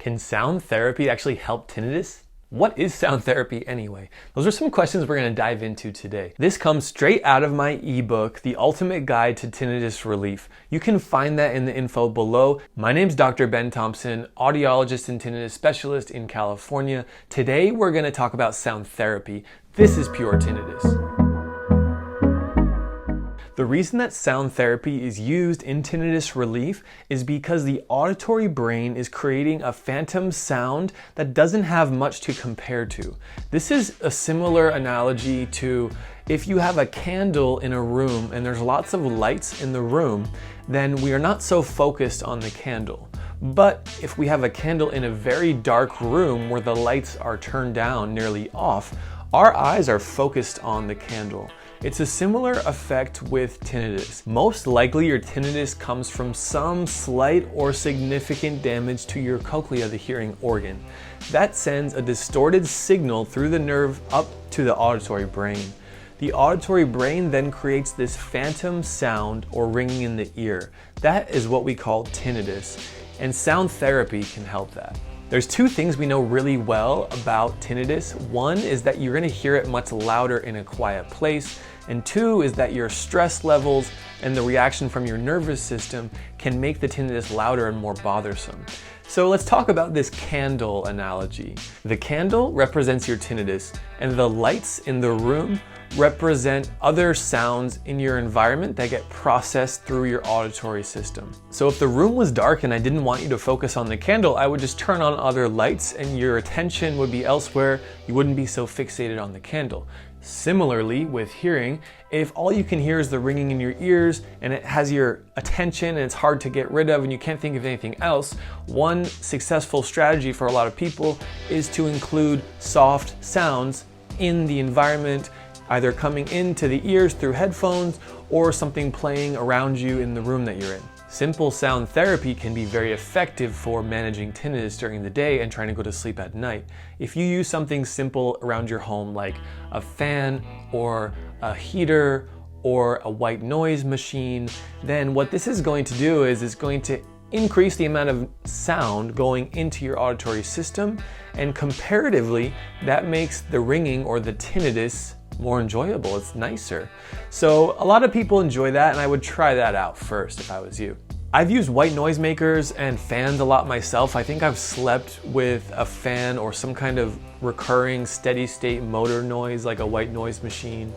Can sound therapy actually help tinnitus? What is sound therapy anyway? Those are some questions we're going to dive into today. This comes straight out of my ebook, The Ultimate Guide to Tinnitus Relief. You can find that in the info below. My name's Dr. Ben Thompson, audiologist and tinnitus specialist in California. Today we're going to talk about sound therapy. This is Pure Tinnitus. The reason that sound therapy is used in tinnitus relief is because the auditory brain is creating a phantom sound that doesn't have much to compare to. This is a similar analogy to if you have a candle in a room and there's lots of lights in the room, then we are not so focused on the candle. But if we have a candle in a very dark room where the lights are turned down, nearly off, our eyes are focused on the candle. It's a similar effect with tinnitus. Most likely your tinnitus comes from some slight or significant damage to your cochlea, the hearing organ. That sends a distorted signal through the nerve up to the auditory brain. The auditory brain then creates this phantom sound or ringing in the ear. That is what we call tinnitus, and sound therapy can help that. There's two things we know really well about tinnitus. One is that you're going to hear it much louder in a quiet place, and two is that your stress levels and the reaction from your nervous system can make the tinnitus louder and more bothersome. So let's talk about this candle analogy. The candle represents your tinnitus, and the lights in the room represent other sounds in your environment that get processed through your auditory system. So if the room was dark and I didn't want you to focus on the candle, I would just turn on other lights and your attention would be elsewhere. You wouldn't be so fixated on the candle. Similarly, with hearing, if all you can hear is the ringing in your ears and it has your attention and it's hard to get rid of and you can't think of anything else, one successful strategy for a lot of people is to include soft sounds in the environment, either coming into the ears through headphones or something playing around you in the room that you're in. Simple sound therapy can be very effective for managing tinnitus during the day and trying to go to sleep at night. If you use something simple around your home like a fan or a heater or a white noise machine, then what this is going to do is it's going to increase the amount of sound going into your auditory system, and comparatively that makes the ringing or the tinnitus more enjoyable. It's nicer. So a lot of people enjoy that, and I would try that out first if I was you. I've used white noise makers and fans a lot myself. I think I've slept with a fan or some kind of recurring steady state motor noise like a white noise machine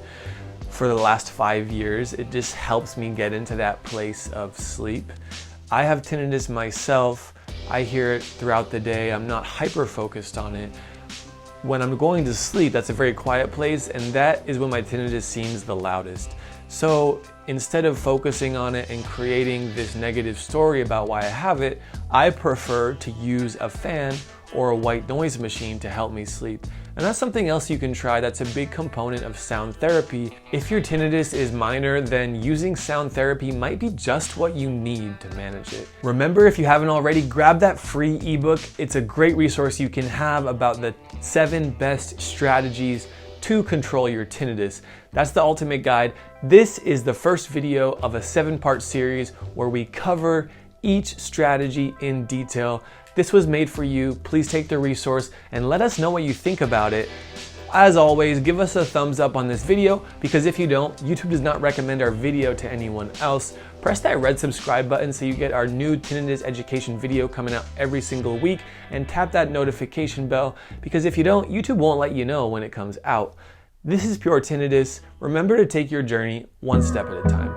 for the last 5 years. It just helps me get into that place of sleep. I have tinnitus myself. I hear it throughout the day. I'm not hyper focused on it. When I'm going to sleep, that's a very quiet place, and that is when my tinnitus seems the loudest. So instead of focusing on it and creating this negative story about why I have it, I prefer to use a fan or a white noise machine to help me sleep. And that's something else you can try that's a big component of sound therapy. If your tinnitus is minor, then using sound therapy might be just what you need to manage it. Remember, if you haven't already, grab that free ebook. It's a great resource you can have about the 7 best strategies to control your tinnitus. That's the ultimate guide. This is the first video of a 7-part series where we cover each strategy in detail. This was made for you. Please take the resource and let us know what you think about it. As always, give us a thumbs up on this video, because if you don't, YouTube does not recommend our video to anyone else. Press that red subscribe button so you get our new tinnitus education video coming out every single week, and tap that notification bell, because if you don't, YouTube won't let you know when it comes out. This is Pure Tinnitus. Remember to take your journey one step at a time.